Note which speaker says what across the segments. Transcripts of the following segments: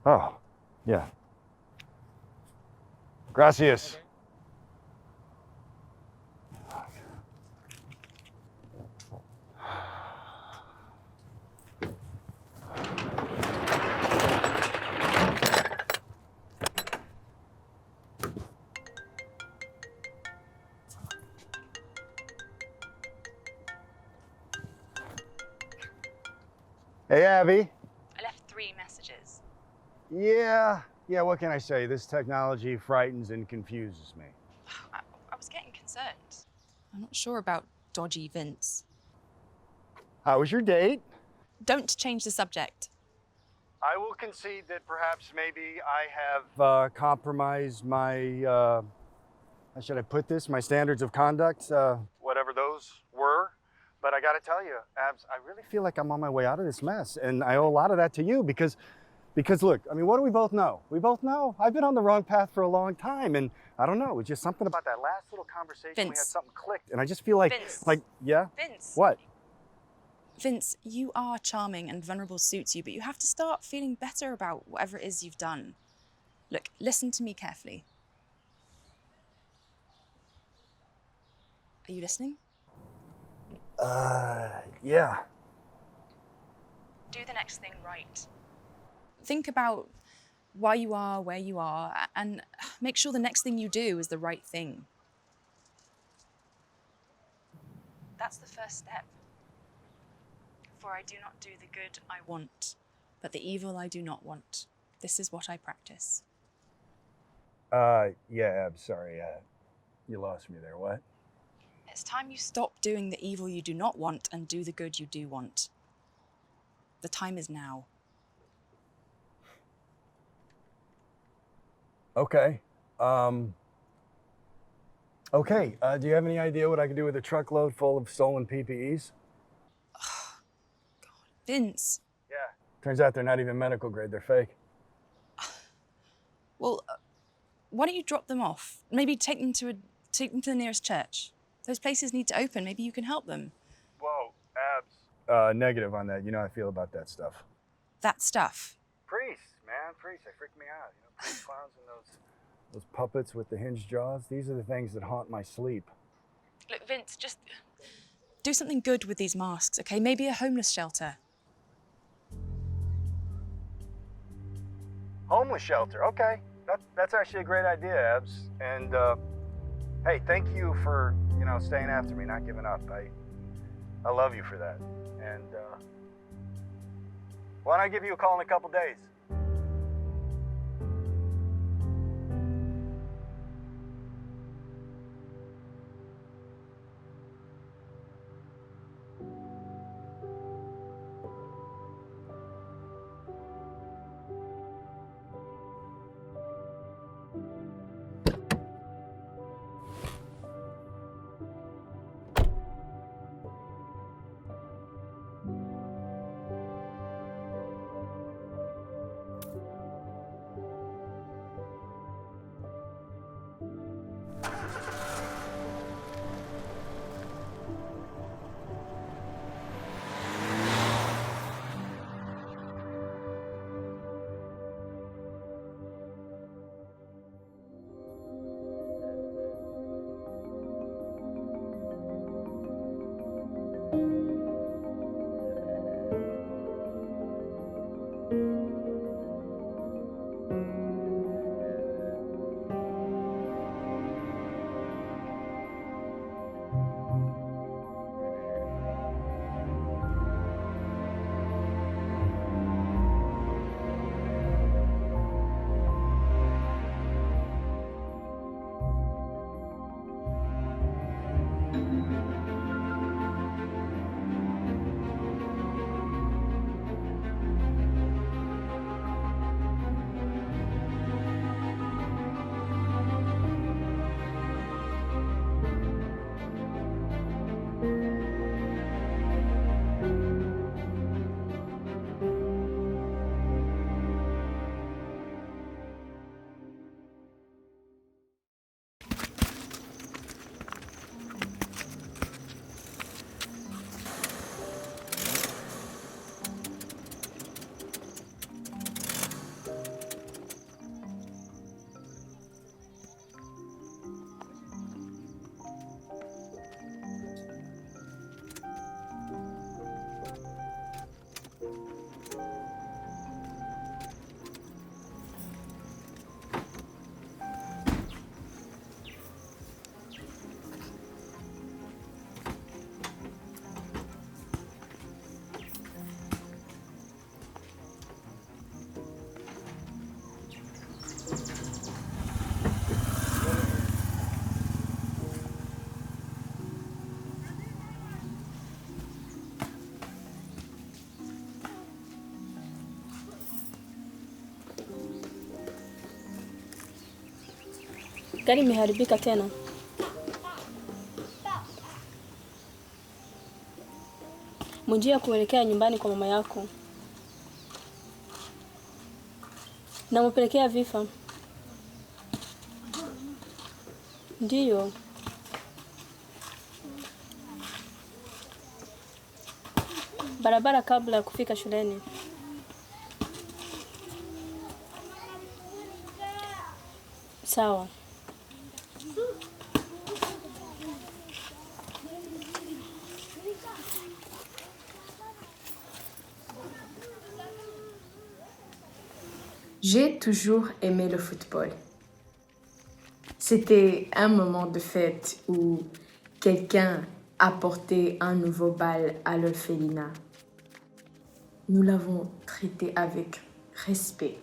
Speaker 1: Oh, yeah. Gracias. Hey, Abby.
Speaker 2: I left 3 messages.
Speaker 1: Yeah, what can I say? This technology frightens and confuses me.
Speaker 2: I was getting concerned. I'm not sure about dodgy Vince.
Speaker 1: How was your date?
Speaker 2: Don't change the subject.
Speaker 1: I will concede that perhaps maybe I have compromised my, how should I put this? My standards of conduct, whatever those were. But I gotta tell you, Abs, I really feel like I'm on my way out of this mess. And I owe a lot of that to you because look, I mean, what do we both know? We both know I've been on the wrong path for a long time. And I don't know, it's just something about that last little conversation.
Speaker 2: Vince.
Speaker 1: We had something clicked. And I just feel like,
Speaker 2: Vince.
Speaker 1: Yeah?
Speaker 2: Vince.
Speaker 1: What?
Speaker 2: Vince, you are charming and vulnerable suits you, but you have to start feeling better about whatever it is you've done. Look, listen to me carefully. Are you listening?
Speaker 1: Yeah.
Speaker 2: Do the next thing right. Think about why you are where you are and make sure the next thing you do is the right thing. That's the first step. For I do not do the good I want, but the evil I do not want. This is what I practice.
Speaker 1: Yeah, Ab, sorry. You lost me there. What?
Speaker 2: It's time you stop doing the evil you do not want and do the good you do want. The time is now.
Speaker 1: Okay. Okay. Do you have any idea what I can do with a truckload full of stolen PPEs?
Speaker 2: Vince.
Speaker 1: Yeah. Turns out they're not even medical grade. They're fake.
Speaker 2: Well, why don't you drop them off? Maybe take them to the nearest church. Those places need to open. Maybe you can help them.
Speaker 1: Whoa, Abs. Negative on that. You know how I feel about that stuff.
Speaker 2: That stuff.
Speaker 1: Priests, man. Priests. They freak me out. You know, priest clowns and those puppets with the hinged jaws. These are the things that haunt my sleep.
Speaker 2: Look, Vince, just do something good with these masks, okay? Maybe a homeless shelter.
Speaker 1: Homeless shelter. Okay. That's actually a great idea, Abs. And, hey, thank you for, staying after me, not giving up. I love you for that. And, why don't I give you a call in a couple days?
Speaker 3: Gari imeharibika tena. Munjia kuelekea nyumbani kwa mama yako. Na mpelekea vifa. Ndiyo. Barabara kabla ya kufika shuleni. Sawa.
Speaker 4: J'ai toujours aimé le football. C'était un moment de fête où quelqu'un apportait un nouveau bal à l'orphelinat. Nous l'avons traité avec respect.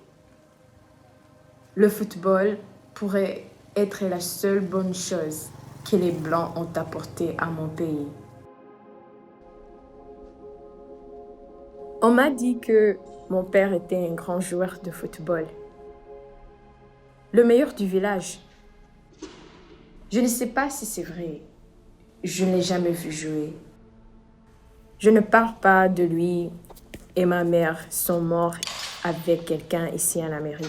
Speaker 4: Le football pourrait être la seule bonne chose que les Blancs ont apportée à mon pays. On m'a dit que mon père était un grand joueur de football. Le meilleur du village. Je ne sais pas si c'est vrai. Je ne l'ai jamais vu jouer. Je ne parle pas de lui et ma mère sont morts avec quelqu'un ici en Amérique.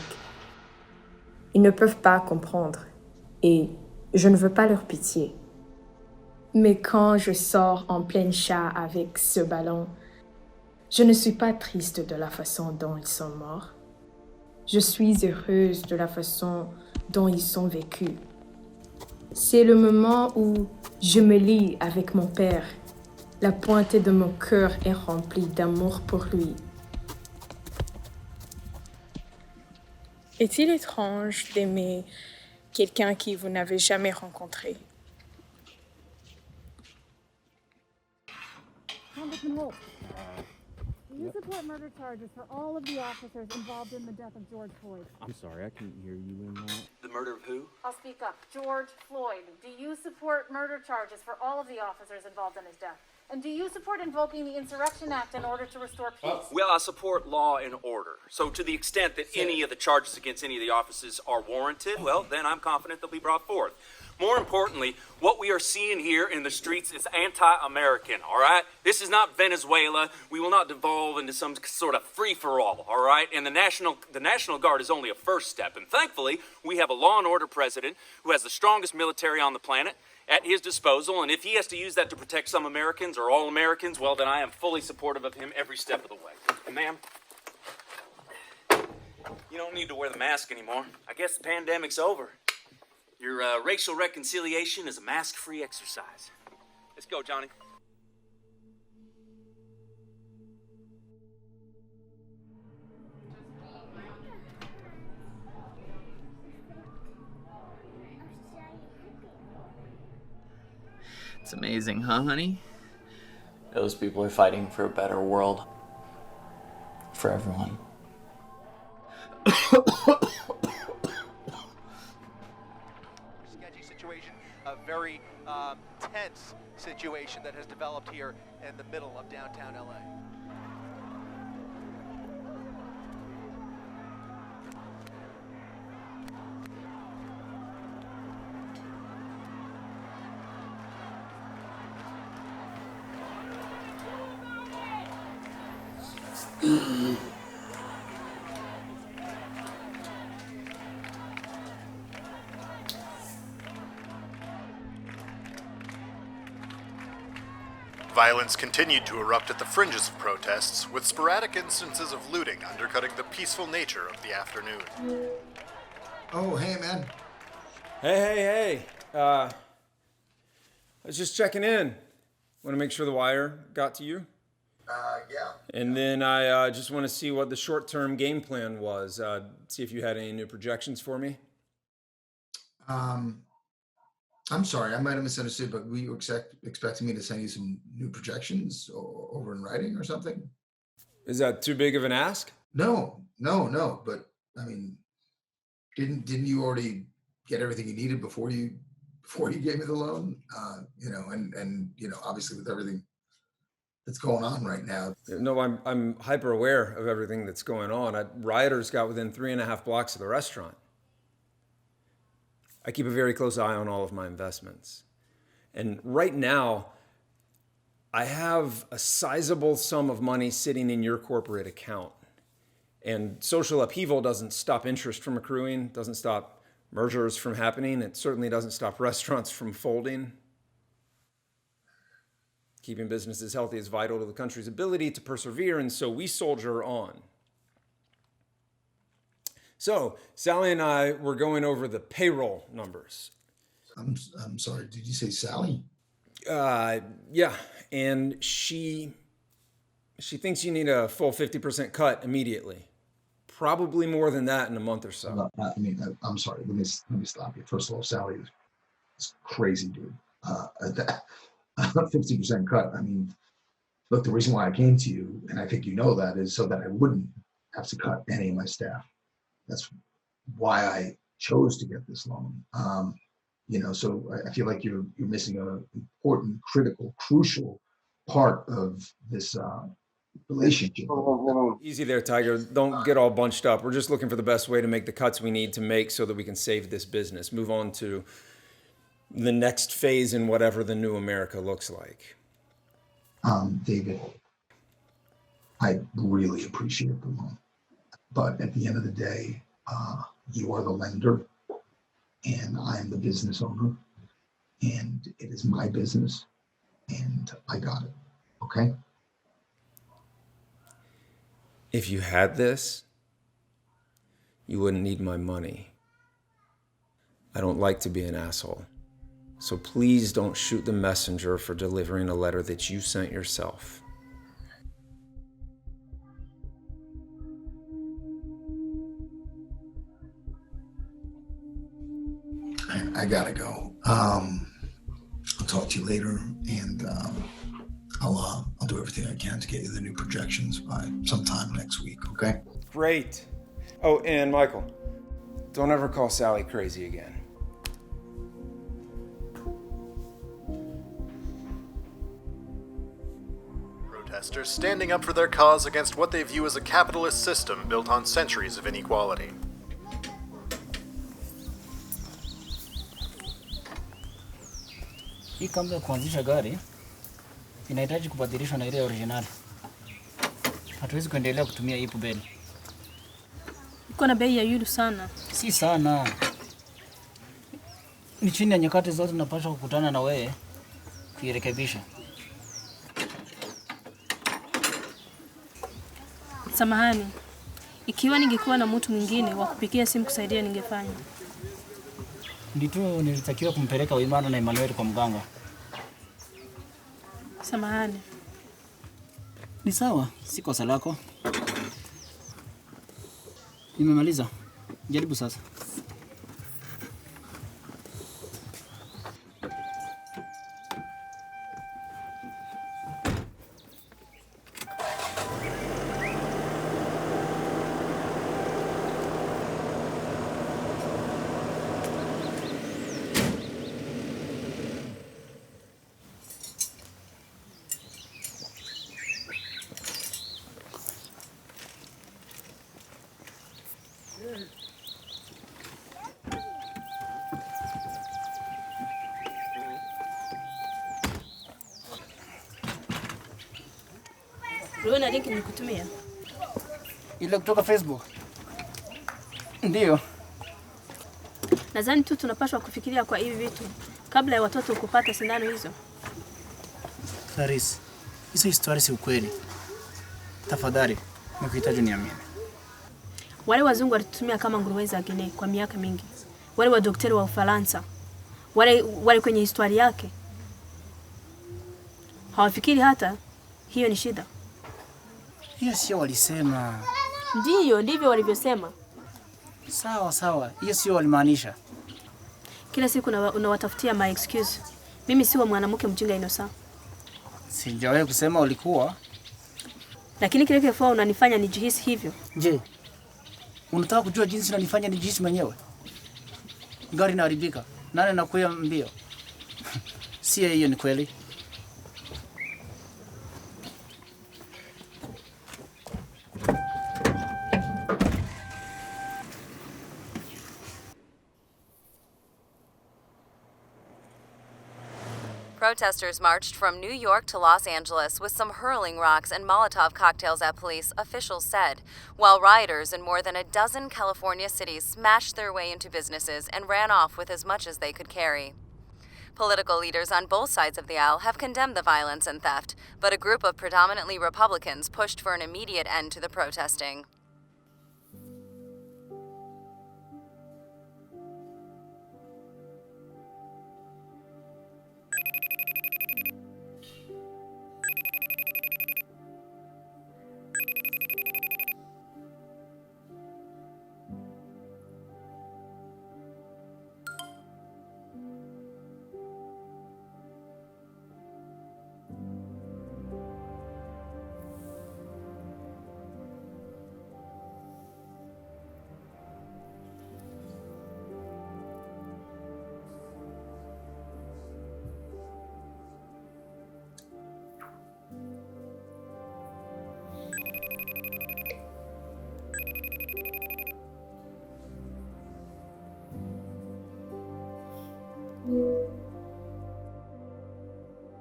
Speaker 4: Ils ne peuvent pas comprendre et je ne veux pas leur pitié. Mais quand je sors en pleine chat avec ce ballon, je ne suis pas triste de la façon dont ils sont morts. Je suis heureuse de la façon dont ils sont vécus. C'est le moment où je me lie avec mon père. La pointe de mon cœur est remplie d'amour pour lui.
Speaker 3: Est-il étrange d'aimer quelqu'un qui vous n'avez jamais rencontré?
Speaker 5: Congressman Wolf, do you support murder charges for all of the officers involved in the death of George Floyd?
Speaker 6: I'm sorry, I couldn't hear you in that.
Speaker 7: The murder of who?
Speaker 5: I'll speak up. George Floyd, do you support murder charges for all of the officers involved in his death? And do you support invoking the Insurrection Act in order to restore peace?
Speaker 7: Well, I support law and order. So to the extent that any of the charges against any of the officers are warranted, well, then I'm confident they'll be brought forth. More importantly, what we are seeing here in the streets is anti-American, all right? This is not Venezuela. We will not devolve into some sort of free-for-all, all right? And the National Guard is only a first step. And thankfully, we have a law and order president who has the strongest military on the planet at his disposal. And if he has to use that to protect some Americans or all Americans, well, then I am fully supportive of him every step of the way. And ma'am, you don't need to wear the mask anymore. I guess the pandemic's over. Your racial reconciliation is a mask-free exercise. Let's go, Johnny.
Speaker 8: It's amazing, huh, honey?
Speaker 6: Those people are fighting for a better world. For everyone.
Speaker 9: Sketchy situation, a very tense situation that has developed here in the middle of downtown LA.
Speaker 10: Violence continued to erupt at the fringes of protests, with sporadic instances of looting undercutting the peaceful nature of the afternoon.
Speaker 11: Oh, hey, man.
Speaker 12: Hey. I was just checking in. Want to make sure the wire got to you?
Speaker 11: Yeah.
Speaker 12: And then I just want to see what the short-term game plan was. See if you had any new projections for me.
Speaker 11: I'm sorry, I might have misunderstood, but were you expecting me to send you some new projections over in writing or something?
Speaker 12: Is that too big of an ask?
Speaker 11: No. But I mean, didn't you already get everything you needed before you gave me the loan? And obviously with everything that's going on right now.
Speaker 12: No, I'm hyper aware of everything that's going on. Rioters got within 3.5 blocks of the restaurant. I keep a very close eye on all of my investments. And right now, I have a sizable sum of money sitting in your corporate account. And social upheaval doesn't stop interest from accruing, doesn't stop mergers from happening. It certainly doesn't stop restaurants from folding. Keeping businesses healthy is vital to the country's ability to persevere, and so we soldier on. So, Sally and I were going over the payroll numbers.
Speaker 11: I'm sorry, did you say Sally?
Speaker 12: Yeah, and she thinks you need a full 50% cut immediately. Probably more than that in a month or so.
Speaker 11: I mean, I'm sorry. Let me stop you. First of all, Sally is crazy, dude. 50% cut. I mean, look, the reason why I came to you, and I think you know that, is so that I wouldn't have to cut any of my staff. That's why I chose to get this loan. So I feel like you're missing an important, critical, crucial part of this relationship.
Speaker 12: Easy there, Tiger. Don't get all bunched up. We're just looking for the best way to make the cuts we need to make so that we can save this business, move on to the next phase in whatever the new America looks like.
Speaker 11: David, I really appreciate the loan, but at the end of the day, you are the lender and I am the business owner, and it is my business, and I got it. Okay?
Speaker 12: If you had this, you wouldn't need my money. I don't like to be an asshole. So please don't shoot the messenger for delivering a letter that you sent yourself.
Speaker 11: I gotta go. I'll talk to you later, and I'll do everything I can to get you the new projections by sometime next week, okay?
Speaker 12: Great. Oh, and Michael, don't ever call Sally crazy again.
Speaker 10: Protesters standing up for their cause against what they view as a capitalist system built on centuries of inequality.
Speaker 8: Hii kabla ya kuanzisha gari inahitaji kubadilishwa na ile original. Hatuwezi kuendelea kutumia hii pubeli.
Speaker 3: Iko na bei ya yulu sana.
Speaker 8: Si sana. Ni chini ya nyakati zote tunapaswa kukutana na wewe kuirekebisha.
Speaker 3: Samahani. Ikiwa ningekuwa na mtu mwingine wa kupigia simu kusaidia ningefanya.
Speaker 8: Ndito nilitakiwa kumpeleka Uimana na Emmanuel kwa mganga.
Speaker 3: Samahani.
Speaker 8: Ni sawa, si kosa lako. Nimemaliza. Jaribu sasa.
Speaker 3: Unaona link nikutumia?
Speaker 8: Ile kutoka Facebook. Ndio.
Speaker 3: Nadhani tu tunapaswa kufikiria kwa hivi vitu kabla ya watoto kupata sindano hizo.
Speaker 8: Clarice, hizo historia si ukweli. Tafadhali, nakuhitaji niamini.
Speaker 3: Wale wazungu walitumia kama nguruwe za Guinea kwa miaka mingi. Wale wa daktari wa Ufaransa. Wale kwenye historia yake. Hawafikiri hata hiyo ni shida.
Speaker 8: Hiyo sio walisema.
Speaker 3: Ndivyo walivyosema.
Speaker 8: Sawa. Hiyo sio walimaanisha.
Speaker 3: Kila siku unawatafutia my excuse. Mimi si mwanamke mjinga inosa.
Speaker 8: Sijawahi kusema ulikuwa.
Speaker 3: Lakini kile kifua unanifanya nijihisi hivyo.
Speaker 8: Je, unataka kujua jinsi unanifanya nijihisi mwenyewe? Gari inaharibika. Nani anakuya mbio? Si hiyo ni kweli.
Speaker 13: Protesters marched from New York to Los Angeles with some hurling rocks and Molotov cocktails at police, officials said, while rioters in more than a dozen California cities smashed their way into businesses and ran off with as much as they could carry. Political leaders on both sides of the aisle have condemned the violence and theft, but a group of predominantly Republicans pushed for an immediate end to the protesting.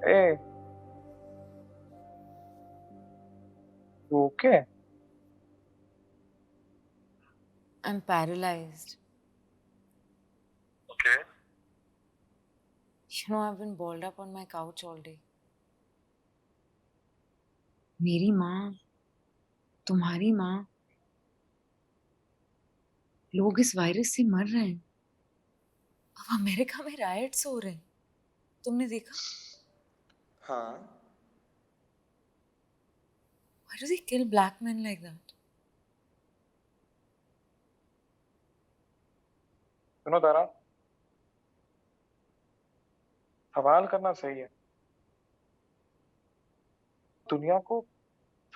Speaker 14: Hey, you okay?
Speaker 15: I'm paralyzed.
Speaker 14: Okay.
Speaker 15: You know, I've been balled up on my couch all day. मेरी माँ, तुम्हारी माँ, लोग इस virus से मर रहे हैं। अब अमेरिका में राइट्स हो रहे हैं। तुमने देखा?
Speaker 14: हाँ.
Speaker 15: Why do they kill black men like that?
Speaker 14: सुनो तारा, सवाल करना सही है. दुनिया को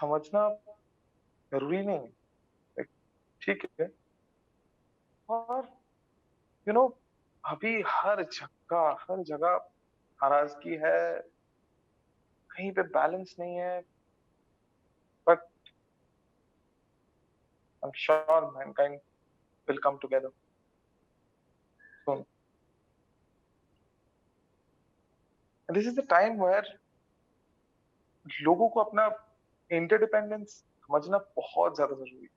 Speaker 14: समझना जरूरी नहीं है. Like, ठीक है. और अभी हर जगह नाराजगी है. कहीं पे बैलेंस नहीं है. But I'm sure mankind will come together soon. And this is the time where लोगों को अपना interdependence समझना बहुत ज़्यादा जरूरी है.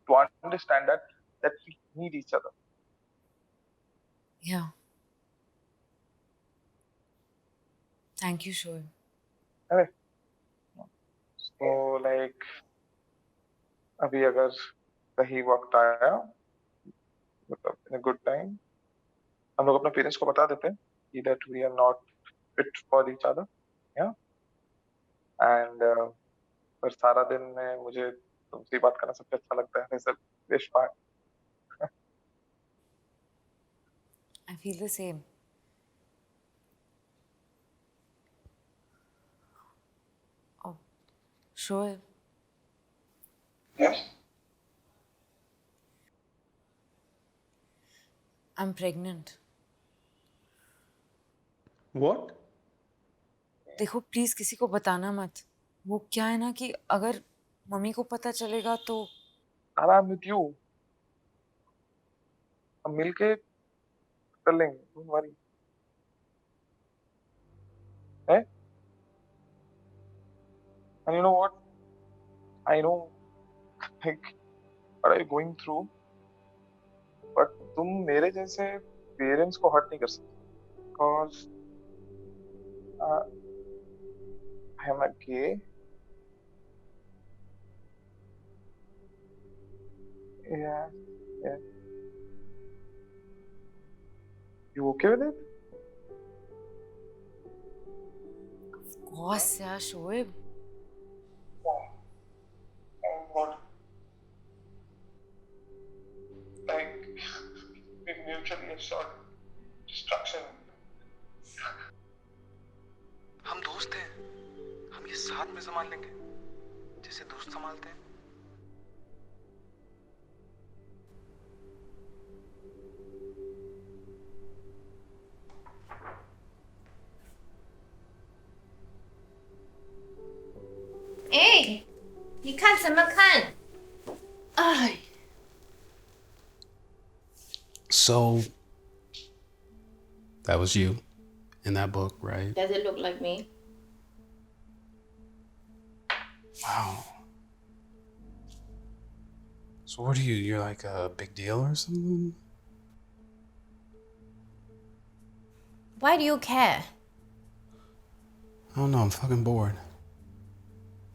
Speaker 14: To understand that we need each other.
Speaker 15: Yeah. Thank you, Shoaib.
Speaker 14: अरे, so like अभी अगर सही वक्त आया, मतलब in a good time, हम लोग अपने पेरेंट्स को बता देते हैं कि that we are not fit for each other, yeah. And पर सारा दिन में मुझे तुमसे बात करना सबसे अच्छा लगता है. It's the best part.
Speaker 15: I feel the same. Oh, Shoaib.
Speaker 14: Yes.
Speaker 15: I'm pregnant.
Speaker 14: What?
Speaker 15: देखो प्लीज किसी को बताना मत. वो क्या है ना कि अगर मम्मी को पता चलेगा तो
Speaker 14: I'm with you. हम मिलके कर लेंगे. Don't worry. हैं? And you know what? I know like what are you going through, but तुम मेरे जैसे पेरेंट्स को हर्ट नहीं कर सकते. Because I am a gay. Yeah. You okay with it?
Speaker 15: Of course, yeah, Shoaib.
Speaker 14: What? Like we mutually assured destruction. हम दोस्त हैं. हम ये साथ में संभाल लेंगे, जैसे दोस्त संभालते हैं.
Speaker 16: Hey, 你看什么看?
Speaker 17: So, that was you. in that book, right?
Speaker 4: Does it look like me?
Speaker 17: Wow. So what are you? You're like a big deal or something?
Speaker 4: Why do you care?
Speaker 17: I don't know, I'm fucking bored.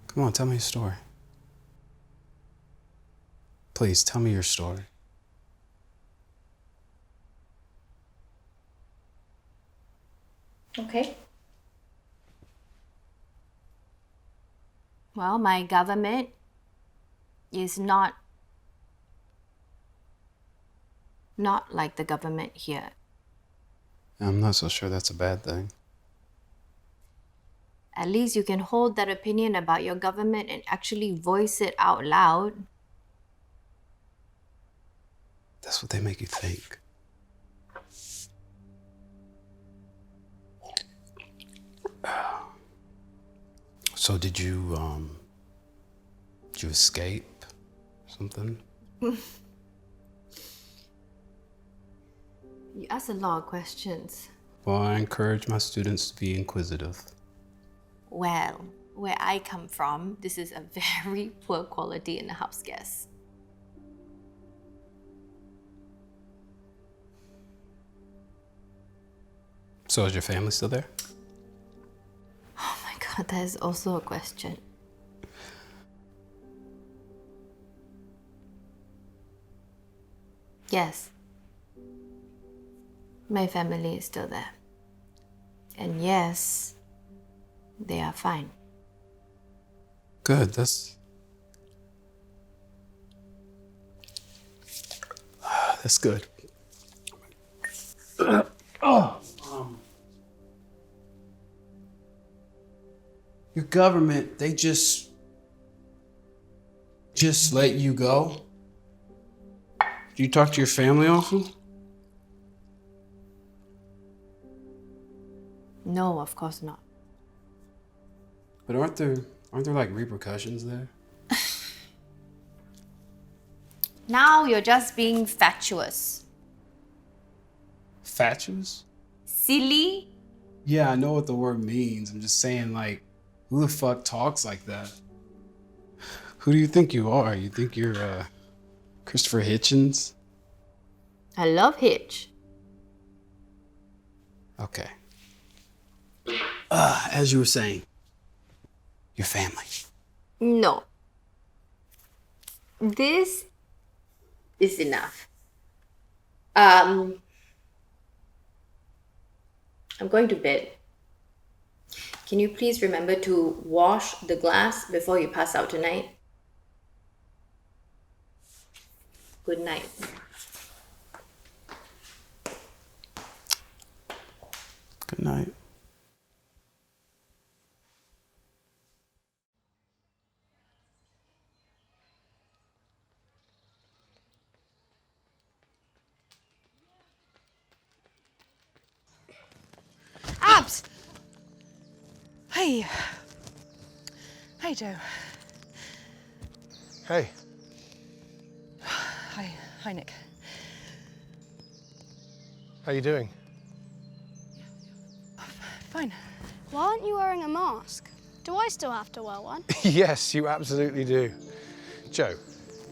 Speaker 17: Come on, tell me your story. Please, tell me your story.
Speaker 4: Okay. Well, my government is not like the government here.
Speaker 17: I'm not so sure that's a bad thing.
Speaker 4: At least you can hold that opinion about your government and actually voice it out loud.
Speaker 17: That's what they make you think. So did you escape something?
Speaker 4: You ask a lot of questions.
Speaker 17: Well, I encourage my students to be inquisitive.
Speaker 4: Well, where I come from, this is a very poor quality in the house guest.
Speaker 17: So is your family still there?
Speaker 4: Oh my God, that is also a question. Yes. My family is still there. And yes, they are fine.
Speaker 17: Good, that's good. Your government, they just let you go? Do you talk to your family often?
Speaker 4: No, of course not.
Speaker 17: But aren't there like repercussions there?
Speaker 4: Now you're just being fatuous.
Speaker 17: Fatuous?
Speaker 4: Silly?
Speaker 17: Yeah, I know what the word means. I'm just saying, like, who the fuck talks like that? Who do you think you are? You think you're Christopher Hitchens?
Speaker 4: I love Hitch.
Speaker 17: Okay. As you were saying, your family.
Speaker 4: No. This is enough. I'm going to bed. Can you please remember to wash the glass before you pass out tonight? Good night.
Speaker 17: Good night.
Speaker 18: Abs! Hey. Hey, Joe.
Speaker 19: Hey.
Speaker 18: Hi, Nick.
Speaker 19: How you doing?
Speaker 18: Fine.
Speaker 20: Why aren't you wearing a mask? Do I still have to wear one?
Speaker 19: Yes, you absolutely do. Joe,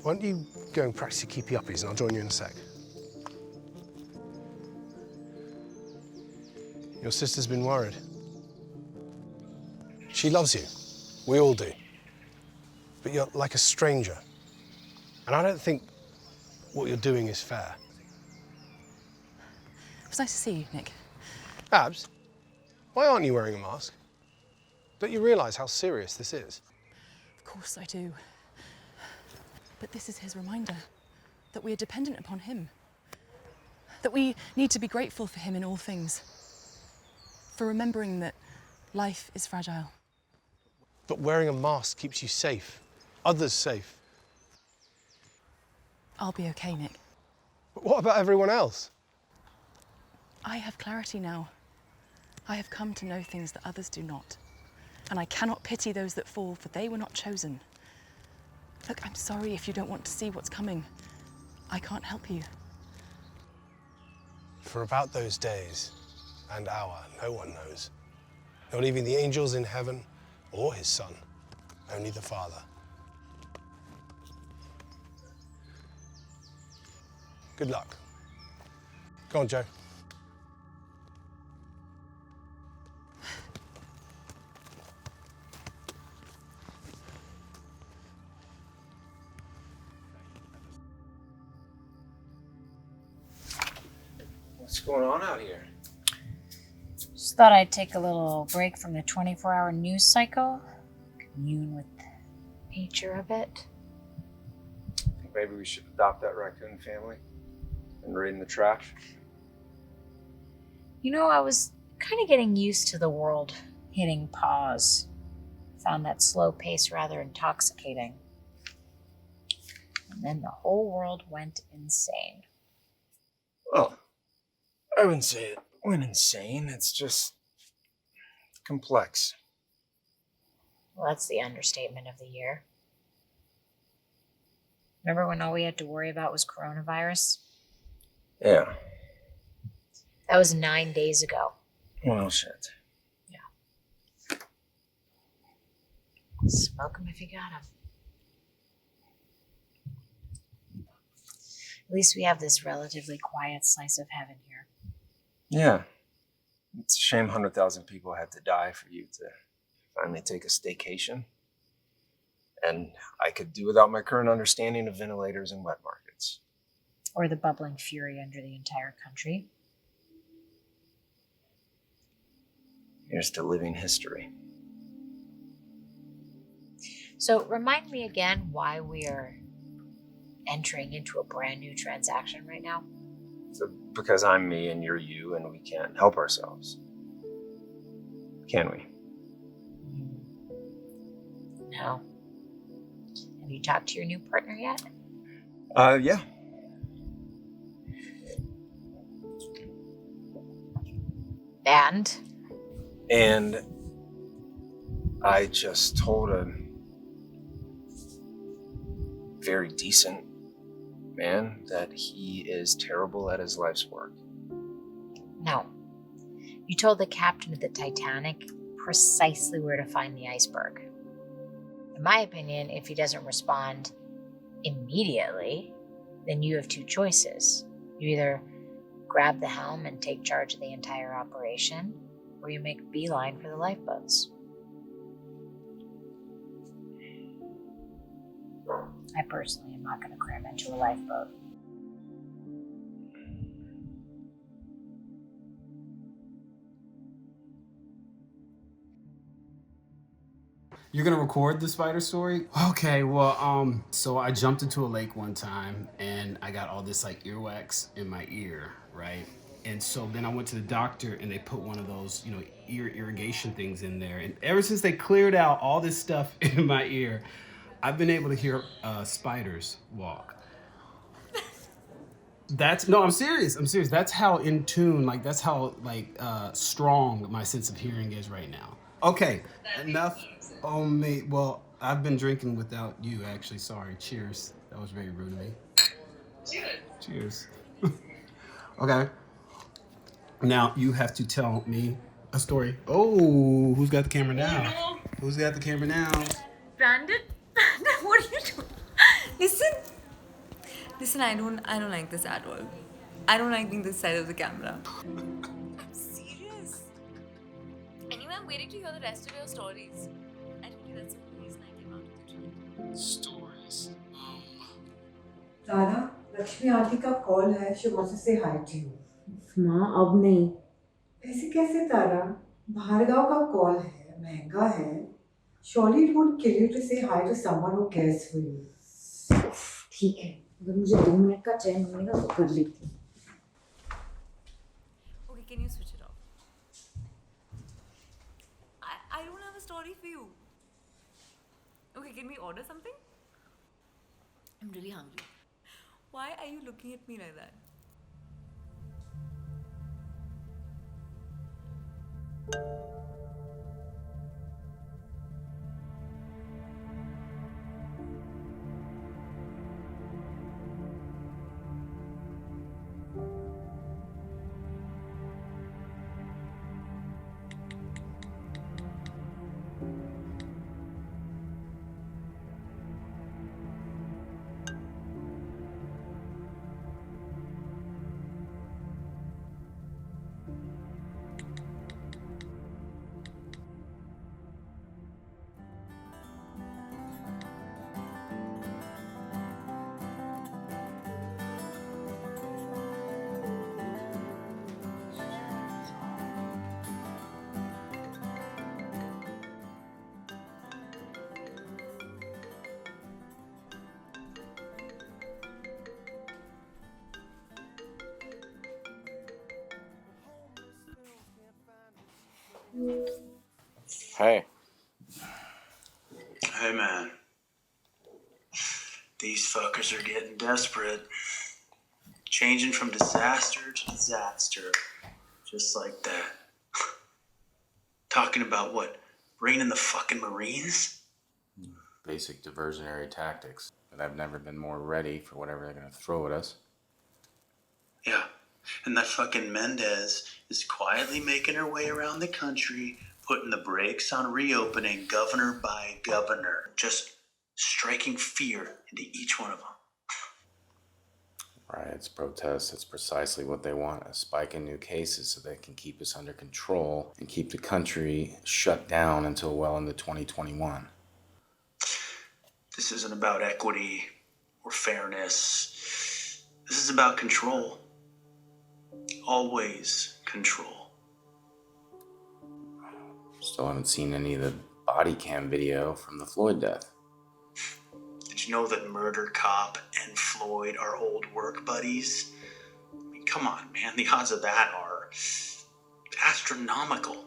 Speaker 19: why don't you go and practice your keepy uppies and I'll join you in a sec. Your sister's been worried. She loves you. We all do. But you're like a stranger. And I don't think what you're doing is fair.
Speaker 18: It was nice to see you, Nick.
Speaker 19: Abs, why aren't you wearing a mask? Don't you realise how serious this is?
Speaker 18: Of course I do. But this is his reminder that we are dependent upon him. That we need to be grateful for him in all things. For remembering that life is fragile.
Speaker 19: But wearing a mask keeps you safe. Others safe.
Speaker 18: I'll be okay, Nick.
Speaker 19: But what about everyone else?
Speaker 18: I have clarity now. I have come to know things that others do not. And I cannot pity those that fall, for they were not chosen. Look, I'm sorry if you don't want to see what's coming. I can't help you.
Speaker 19: For about those days, and hour, no one knows. Not even the angels in heaven or his son, only the Father. Good luck. Go on, Joe.
Speaker 12: What's going on out here?
Speaker 21: Just thought I'd take a little break from the 24-hour news cycle, commune with nature a bit.
Speaker 12: Think maybe we should adopt that raccoon family and raid in the trash?
Speaker 21: You know, I was kind of getting used to the world hitting pause. Found that slow pace rather intoxicating. And then the whole world went insane.
Speaker 12: Well, I wouldn't say it went insane. It's just complex.
Speaker 21: Well, that's the understatement of the year. Remember when all we had to worry about was coronavirus?
Speaker 12: Yeah.
Speaker 21: That was 9 days ago.
Speaker 12: Well, shit.
Speaker 21: Yeah. Smoke 'em if you got 'em. At least we have this relatively quiet slice of heaven here.
Speaker 12: Yeah. It's a shame 100,000 people had to die for you to finally take a staycation. And I could do without my current understanding of ventilators and wet markets.
Speaker 21: Or the bubbling fury under the entire country.
Speaker 12: Here's to living history.
Speaker 21: So remind me again why we are entering into a brand new transaction right now.
Speaker 12: So because I'm me and you're you and we can't help ourselves. Can we?
Speaker 21: No. Have you talked to your new partner yet?
Speaker 12: Yeah. And I just told a very decent man that he is terrible at his life's work.
Speaker 21: No. You told the captain of the Titanic precisely where to find the iceberg. In my opinion, if he doesn't respond immediately, then you have two choices. You either grab the helm and take charge of the entire operation, or you make a beeline for the lifeboats. I personally am not going to cram into a lifeboat.
Speaker 17: You're gonna record the spider story? Okay, well, so I jumped into a lake one time and I got all this like earwax in my ear, right? And so then I went to the doctor and they put one of those, ear irrigation things in there. And ever since they cleared out all this stuff in my ear, I've been able to hear spiders walk. I'm serious. That's how in tune, that's how strong my sense of hearing is right now. Okay, enough on me. Well, I've been drinking without you, actually. Sorry. Cheers. That was very rude of me. Cheers. Okay. Now you have to tell me a story. Oh, who's got the camera now?
Speaker 15: Oh, no.
Speaker 17: Who's got the camera now?
Speaker 15: Brandon? What are you doing? Listen, I don't like this at all. I don't like being this side of the camera. I'm serious. Anyway, I'm waiting to hear the rest of your stories. I told you that's the reason I came out of the joint.
Speaker 17: Stories.
Speaker 22: Dada, Lakshmi aunty का call है. She wants to say hi to you.
Speaker 23: माँ अब नहीं.
Speaker 22: ऐसे कैसे तारा? बाहरगांव का call है, महंगा है. Surely it would kill you to say hi to someone who cares for you.
Speaker 23: ठीक है, अगर मुझे 2 मिनट का चैन मिलेगा तो कर लेती हूँ.
Speaker 15: Okay, can you switch it off? I don't have a story for you. Okay, can we order something? I'm really hungry. Why are you looking at me like that?
Speaker 6: Hey.
Speaker 1: Hey, man. These fuckers are getting desperate. Changing from disaster to disaster. Just like that. Talking about what? Bringing in the fucking Marines?
Speaker 2: Basic diversionary tactics. But I've never been more ready for whatever they're gonna throw at us.
Speaker 1: Yeah. And that fucking Mendez is quietly making her way around the country, putting the brakes on reopening governor by governor. Just striking fear into each one of them.
Speaker 2: Riots, protests, that's precisely what they want. A spike in new cases so they can keep us under control and keep the country shut down until well into 2021.
Speaker 1: This isn't about equity or fairness. This is about control. Always control.
Speaker 2: Still haven't seen any of the body cam video from the Floyd death.
Speaker 1: Did you know that Murder Cop and Floyd are old work buddies? I mean, come on, man. The odds of that are astronomical.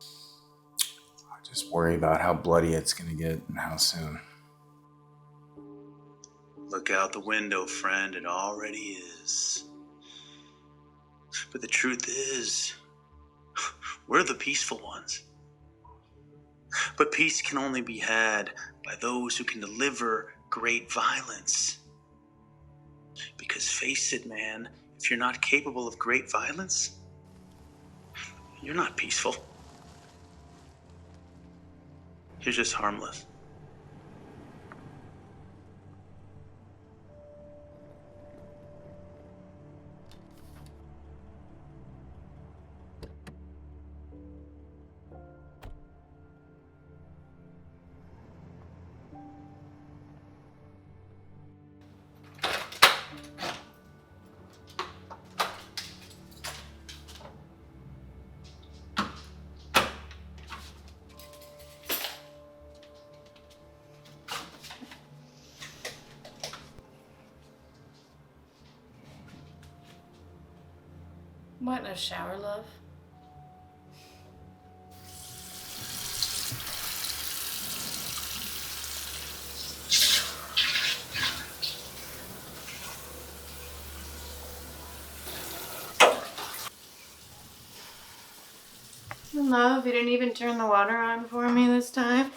Speaker 2: I just worry about how bloody it's gonna get and how soon.
Speaker 1: Look out the window, friend. It already is. But the truth is, we're the peaceful ones. But peace can only be had by those who can deliver great violence. Because face it, man, if you're not capable of great violence, you're not peaceful. You're just harmless.
Speaker 5: Want a shower, love? Love, you didn't even turn the water on for me this time.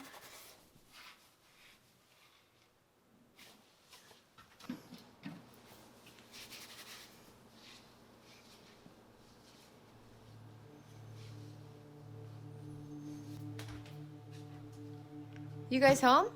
Speaker 24: You guys home?